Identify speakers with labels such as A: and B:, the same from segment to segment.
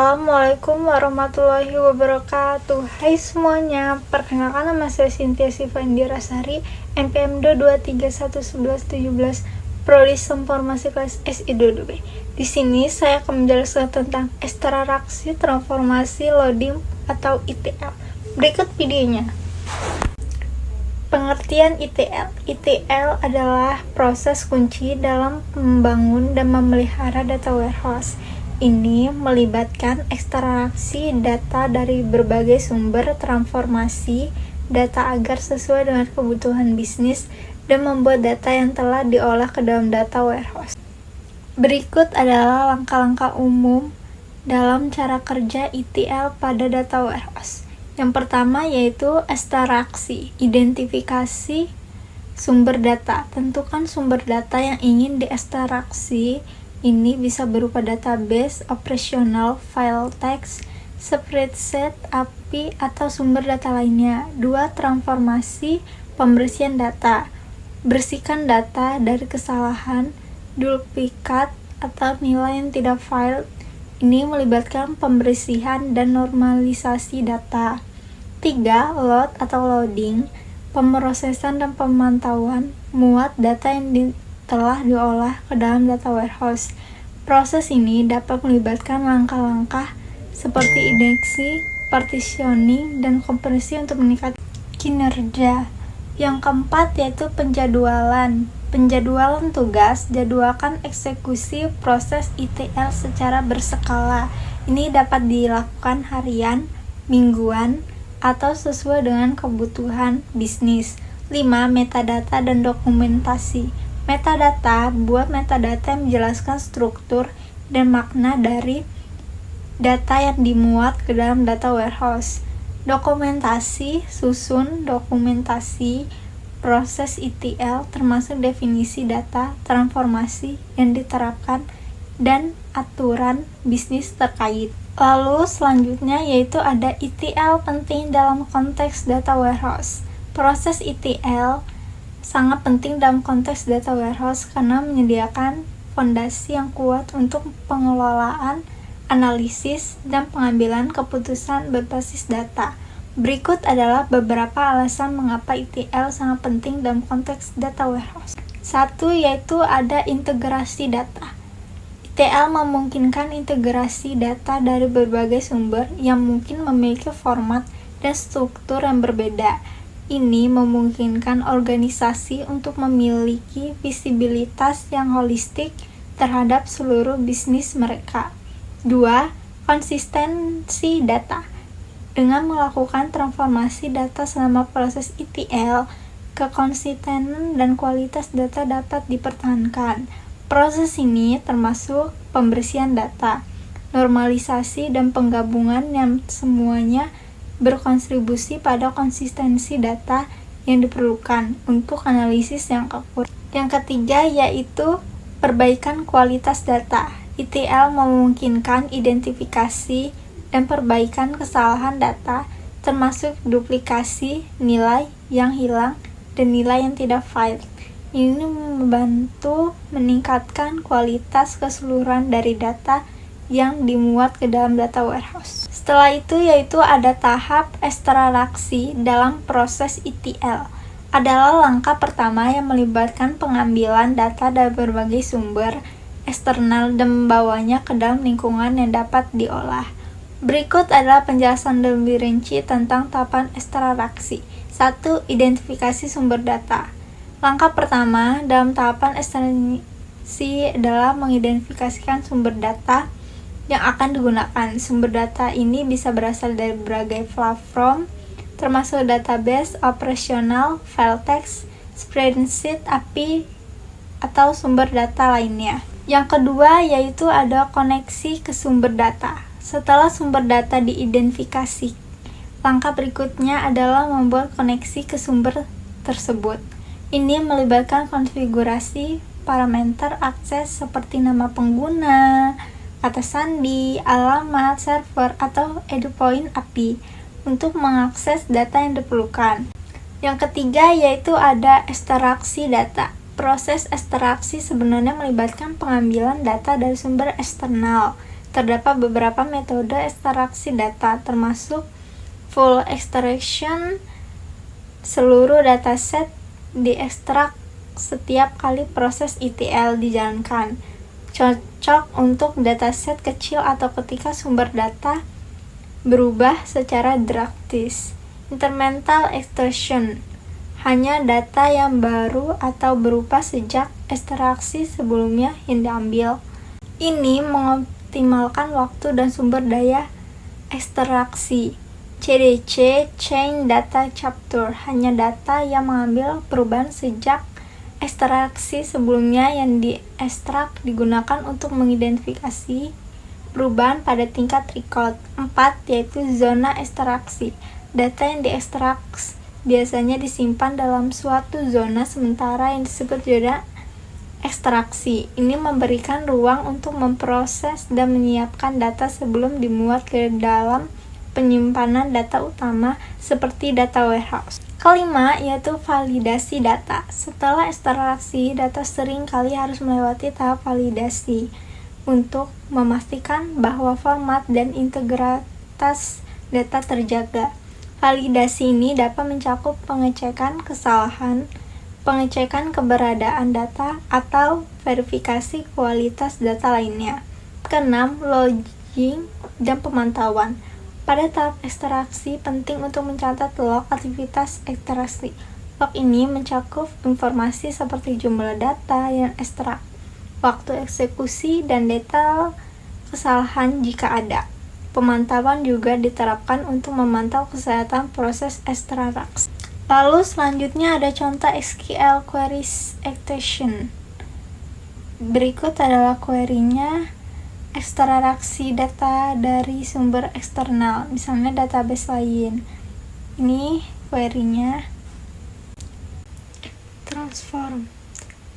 A: Assalamualaikum warahmatullahi wabarakatuh. Hai semuanya, perkenalkan nama saya Cynthia Sivandira Sari, NPM 2231117, Prodi Informasi kelas SI22B. Di sini saya akan menjelaskan tentang ekstraksi transformasi loading atau ETL. Berikut videonya. Pengertian ETL. ETL adalah proses kunci dalam membangun dan memelihara data warehouse. Ini melibatkan ekstraksi data dari berbagai sumber, transformasi data agar sesuai dengan kebutuhan bisnis, dan membuat data yang telah diolah ke dalam data warehouse. Berikut adalah langkah-langkah umum dalam cara kerja ETL pada data warehouse. Yang pertama yaitu ekstraksi, identifikasi sumber data. Tentukan sumber data yang ingin diekstraksi. Ini bisa berupa database, operasional, file text, spreadsheet, API, atau sumber data lainnya. 2. Transformasi, pembersihan data. Bersihkan data dari kesalahan, duplikat, atau nilai yang tidak valid. Ini melibatkan pembersihan dan normalisasi data. 3. Load atau loading, pemrosesan dan pemantauan, muat data yang telah diolah ke dalam data warehouse. Proses ini dapat melibatkan langkah-langkah seperti indeksi, partitioning, dan kompresi untuk meningkatkan kinerja. Yang keempat yaitu penjadwalan. Penjadwalan tugas, jadwalkan eksekusi proses ETL secara berskala. Ini dapat dilakukan harian, mingguan, atau sesuai dengan kebutuhan bisnis. 5. Metadata dan dokumentasi. Metadata, buat metadata yang menjelaskan struktur dan makna dari data yang dimuat ke dalam data warehouse. Dokumentasi, susun dokumentasi proses ETL termasuk definisi data, transformasi yang diterapkan, dan aturan bisnis terkait. Lalu selanjutnya yaitu ada ETL penting dalam konteks data warehouse. Proses ETL sangat penting dalam konteks data warehouse karena menyediakan fondasi yang kuat untuk pengelolaan, analisis, dan pengambilan keputusan berbasis data. Berikut adalah beberapa alasan mengapa ETL sangat penting dalam konteks data warehouse. 1. Yaitu ada integrasi data. ETL memungkinkan integrasi data dari berbagai sumber yang mungkin memiliki format dan struktur yang berbeda. Ini memungkinkan organisasi untuk memiliki visibilitas yang holistik terhadap seluruh bisnis mereka. 2. Konsistensi data. Dengan melakukan transformasi data selama proses ETL, kekonsistenan dan kualitas data dapat dipertahankan. Proses ini termasuk pembersihan data, normalisasi, dan penggabungan yang semuanya berkontribusi pada konsistensi data yang diperlukan untuk analisis yang akurat. Yang ketiga yaitu perbaikan kualitas data. ETL memungkinkan identifikasi dan perbaikan kesalahan data, termasuk duplikasi, nilai yang hilang, dan nilai yang tidak valid. Ini membantu meningkatkan kualitas keseluruhan dari data yang dimuat ke dalam data warehouse. Setelah itu yaitu ada tahap ekstraksi dalam proses ETL. Adalah langkah pertama yang melibatkan pengambilan data dari berbagai sumber eksternal dan membawanya ke dalam lingkungan yang dapat diolah. Berikut adalah penjelasan lebih rinci tentang tahapan ekstraksi. 1. Identifikasi sumber data. Langkah pertama dalam tahapan ekstraksi adalah mengidentifikasikan sumber data yang akan digunakan. Sumber data ini bisa berasal dari berbagai platform, termasuk database, operasional, file text, spreadsheet, API, atau sumber data lainnya. Yang kedua yaitu ada koneksi ke sumber data. Setelah sumber data diidentifikasi, langkah berikutnya adalah membuat koneksi ke sumber tersebut. Ini melibatkan konfigurasi parameter akses seperti nama pengguna, kata sandi, alamat, server, atau endpoint API untuk mengakses data yang diperlukan. Yang ketiga yaitu ada ekstraksi data. Proses ekstraksi sebenarnya melibatkan pengambilan data dari sumber eksternal, Terdapat beberapa metode ekstraksi data, termasuk full extraction. Seluruh dataset diekstrak setiap kali proses ETL dijalankan. Cocok untuk dataset kecil atau ketika sumber data berubah secara drastis. Incremental extraction, hanya data yang baru atau berupa sejak ekstraksi sebelumnya yang diambil. Ini mengoptimalkan waktu dan sumber daya ekstraksi. CDC, Chain Data Capture, hanya data yang mengambil perubahan sejak ekstraksi sebelumnya yang diekstrak digunakan untuk mengidentifikasi perubahan pada tingkat record. 4. Yaitu zona ekstraksi. Data yang diekstrak biasanya disimpan dalam suatu zona sementara yang disebut zona ekstraksi. Ini memberikan ruang untuk memproses dan menyiapkan data sebelum dimuat ke dalam penyimpanan data utama seperti data warehouse. Kelima, yaitu validasi data. Setelah ekstraksi, data sering kali harus melewati tahap validasi untuk memastikan bahwa format dan integritas data terjaga. Validasi ini dapat mencakup pengecekan kesalahan, pengecekan keberadaan data, atau verifikasi kualitas data lainnya. Keenam, logging dan pemantauan. Pada tahap ekstraksi, penting untuk mencatat log aktivitas ekstraksi. Log ini mencakup informasi seperti jumlah data yang ekstrak, waktu eksekusi, dan detail kesalahan jika ada. Pemantauan juga diterapkan untuk memantau kesehatan proses ekstraksi. Lalu selanjutnya ada contoh SQL queries extraction. Berikut adalah query-nya. Ekstraksi data dari sumber eksternal, misalnya database lain. Ini query-nya. Transform.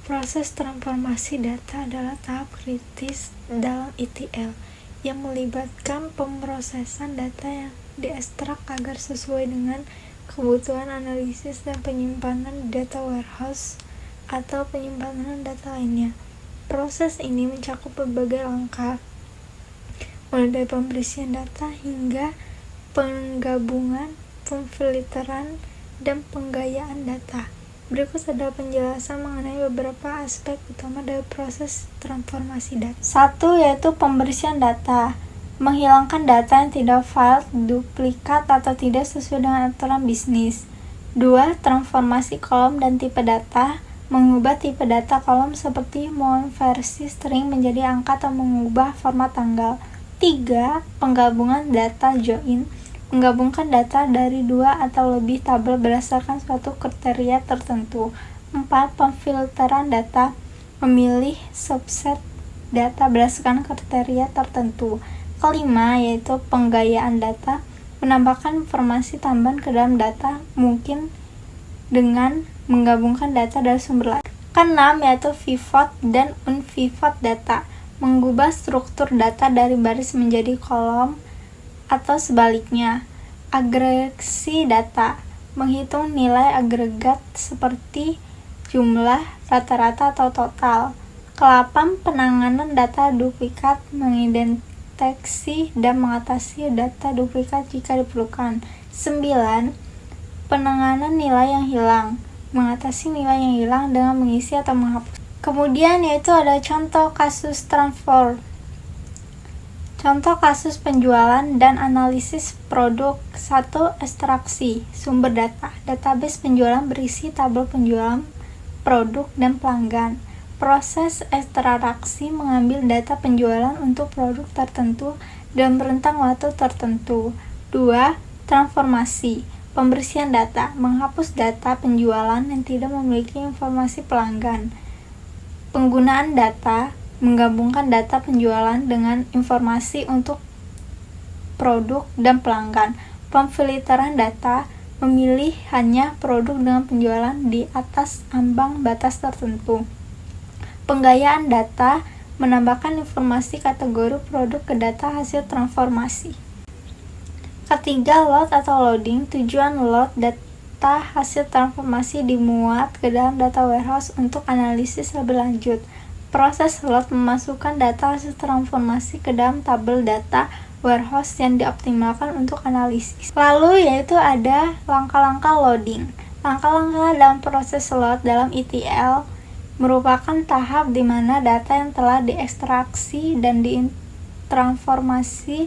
A: Proses transformasi data adalah tahap kritis dalam ETL yang melibatkan pemrosesan data yang diekstrak agar sesuai dengan kebutuhan analisis dan penyimpanan data warehouse atau penyimpanan data lainnya. Proses ini mencakup berbagai langkah, mulai dari pembersihan data hingga penggabungan, pemfilteran, dan penggayaan data. Berikut adalah penjelasan mengenai beberapa aspek utama dari proses transformasi data. 1. Yaitu pembersihan data. Menghilangkan data yang tidak valid, duplikat, atau tidak sesuai dengan aturan bisnis. 2. Transformasi kolom dan tipe data. Mengubah tipe data kolom seperti mengonversi string menjadi angka atau mengubah format tanggal. 3. Penggabungan data join. Menggabungkan data dari 2 atau lebih tabel berdasarkan suatu kriteria tertentu. 4. Pemfilteran data. Memilih subset data berdasarkan kriteria tertentu. Kelima, yaitu penggayaan data. Menambahkan informasi tambahan ke dalam data, mungkin dengan menggabungkan data dari sumber lain. Keenam, yaitu pivot dan unpivot data. Mengubah struktur data dari baris menjadi kolom atau sebaliknya. Agregasi data. Menghitung nilai agregat seperti jumlah, rata-rata, atau total. Ke-8, penanganan data duplikat. Mengidentifikasi dan mengatasi data duplikat jika diperlukan. 9. Penanganan nilai yang hilang. Mengatasi nilai yang hilang dengan mengisi atau menghapus. Kemudian yaitu ada contoh kasus transfer. Contoh kasus penjualan dan analisis produk. 1. Ekstraksi sumber data. Database penjualan berisi tabel penjualan, produk, dan pelanggan. Proses ekstraksi mengambil data penjualan untuk produk tertentu dan berentang waktu tertentu. 2. Transformasi pembersihan data. Menghapus data penjualan yang tidak memiliki informasi pelanggan. Penggunaan data, menggabungkan data penjualan dengan informasi untuk produk dan pelanggan. Pemfilteran data, memilih hanya produk dengan penjualan di atas ambang batas tertentu. Penggayaan data, menambahkan informasi kategori produk ke data hasil transformasi. Ketiga, load atau loading. Tujuan load data hasil transformasi dimuat ke dalam data warehouse untuk analisis lebih lanjut. Proses load memasukkan data hasil transformasi ke dalam tabel data warehouse yang dioptimalkan untuk analisis. Lalu yaitu ada langkah-langkah loading. Langkah-langkah dalam proses load dalam ETL merupakan tahap di mana data yang telah diekstraksi dan ditransformasi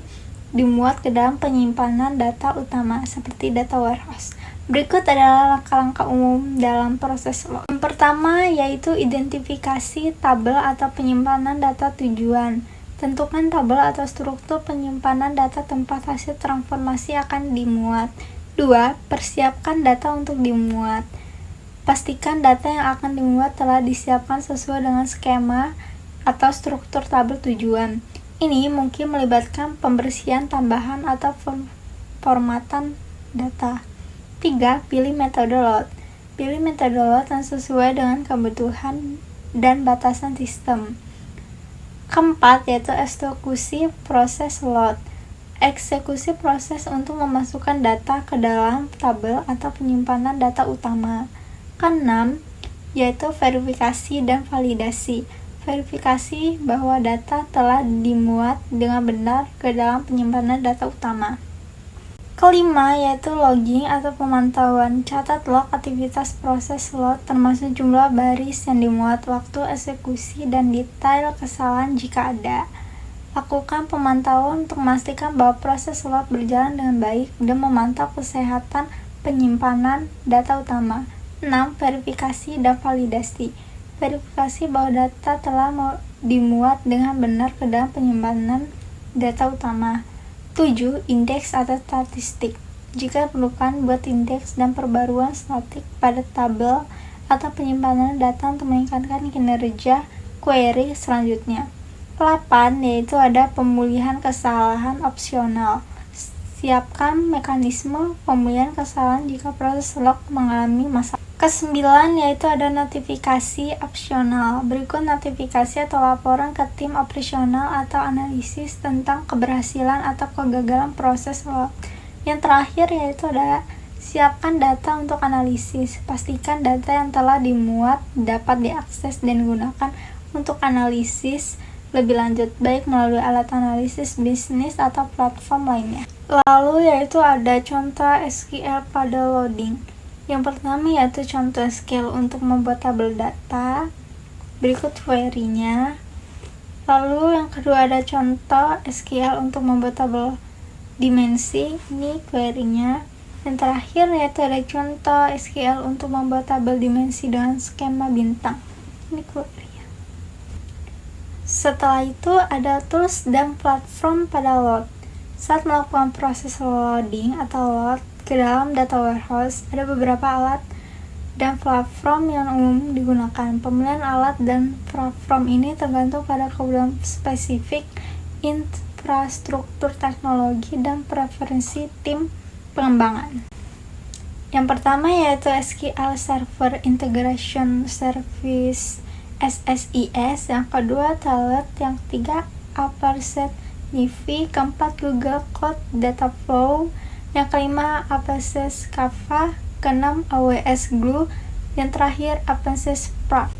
A: dimuat ke dalam penyimpanan data utama seperti data warehouse. Berikut adalah langkah-langkah umum dalam proses load. Yang pertama yaitu identifikasi tabel atau penyimpanan data tujuan. Tentukan tabel atau struktur penyimpanan data tempat hasil transformasi akan dimuat. 2. Persiapkan data untuk dimuat. Pastikan data yang akan dimuat telah disiapkan sesuai dengan skema atau struktur tabel tujuan. Ini mungkin melibatkan pembersihan tambahan atau formatan data. 3. Pilih metode load. Pilih metode load yang sesuai dengan kebutuhan dan batasan sistem. Keempat, yaitu eksekusi proses load. Eksekusi proses untuk memasukkan data ke dalam tabel atau penyimpanan data utama. Keenam, yaitu verifikasi dan validasi. Verifikasi bahwa data telah dimuat dengan benar ke dalam penyimpanan data utama. Kelima, yaitu logging atau pemantauan. Catat log aktivitas proses load termasuk jumlah baris yang dimuat, waktu eksekusi, dan detail kesalahan jika ada. Lakukan pemantauan untuk memastikan bahwa proses load berjalan dengan baik dan memantau kesehatan penyimpanan data utama. 6. Verifikasi dan validasi. Verifikasi bahwa data telah dimuat dengan benar ke dalam penyimpanan data utama. 7. Indeks atau statistik. Jika diperlukan, buat indeks dan perbaruan statik pada tabel atau penyimpanan data untuk meningkatkan kinerja query selanjutnya. 8. Yaitu ada pemulihan kesalahan opsional. Siapkan mekanisme pemulihan kesalahan jika proses log mengalami masalah. Kesembilan, yaitu ada notifikasi opsional. Berikut notifikasi atau laporan ke tim operasional atau analisis tentang keberhasilan atau kegagalan proses load. Yang terakhir yaitu ada siapkan data untuk analisis. Pastikan data yang telah dimuat dapat diakses dan digunakan untuk analisis lebih lanjut, baik melalui alat analisis bisnis atau platform lainnya. Lalu yaitu ada contoh SQL pada loading. Yang pertama yaitu contoh SQL untuk membuat tabel data. Berikut query-nya. Lalu yang kedua ada contoh SQL untuk membuat tabel dimensi. Ini query-nya. Yang terakhir yaitu ada contoh SQL untuk membuat tabel dimensi dengan skema bintang. Ini query-nya. Setelah itu ada tools dan platform pada load. Saat melakukan proses loading atau load ke dalam data warehouse, ada beberapa alat dan platform yang umum digunakan. Pemilihan alat dan platform ini tergantung pada kebutuhan spesifik, infrastruktur teknologi, dan preferensi tim pengembangan. Yang pertama yaitu SQL Server Integration Service SSIS, yang kedua Talent, yang ketiga Aperset Nivi, keempat Google Cloud Dataflow, yang kelima Apaches Kafka, keenam AWS Glue, yang terakhir Apaches Spark.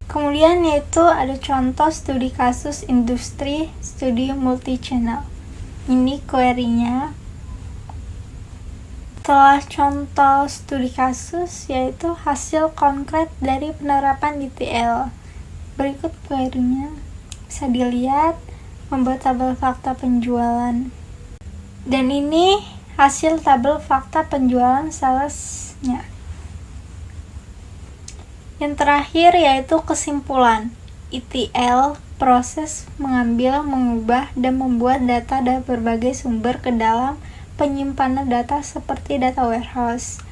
A: Kemudian yaitu ada contoh studi kasus industri studi multi-channel. Ini query-nya. Setelah contoh studi kasus yaitu hasil konkret dari penerapan ETL. Berikut query-nya. Bisa dilihat membuat tabel fakta penjualan. Dan ini hasil tabel fakta penjualan salesnya. Yang terakhir yaitu kesimpulan. ETL proses mengambil, mengubah, dan membuat data dari berbagai sumber ke dalam penyimpanan data seperti data warehouse.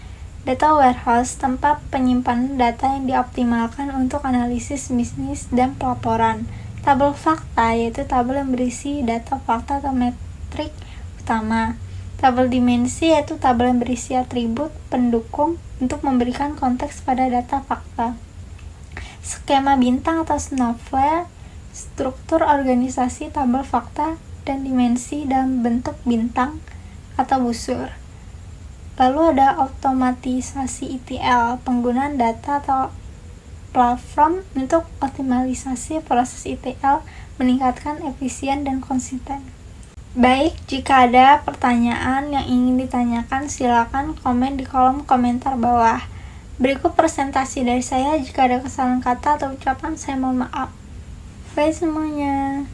A: Data warehouse tempat penyimpanan data yang dioptimalkan untuk analisis bisnis dan pelaporan. Tabel fakta yaitu tabel yang berisi data fakta atau metrik utama. Tabel dimensi yaitu tabel yang berisi atribut pendukung untuk memberikan konteks pada data fakta. Skema bintang atau snowflake, struktur organisasi tabel fakta dan dimensi dalam bentuk bintang atau busur. Lalu ada otomatisasi ETL, penggunaan data atau platform untuk optimalisasi proses ETL, meningkatkan efisien dan konsisten. Baik, jika ada pertanyaan yang ingin ditanyakan, silakan komen di kolom komentar bawah. Berikut presentasi dari saya. Jika ada kesalahan kata atau ucapan, saya mohon maaf. Bye semuanya.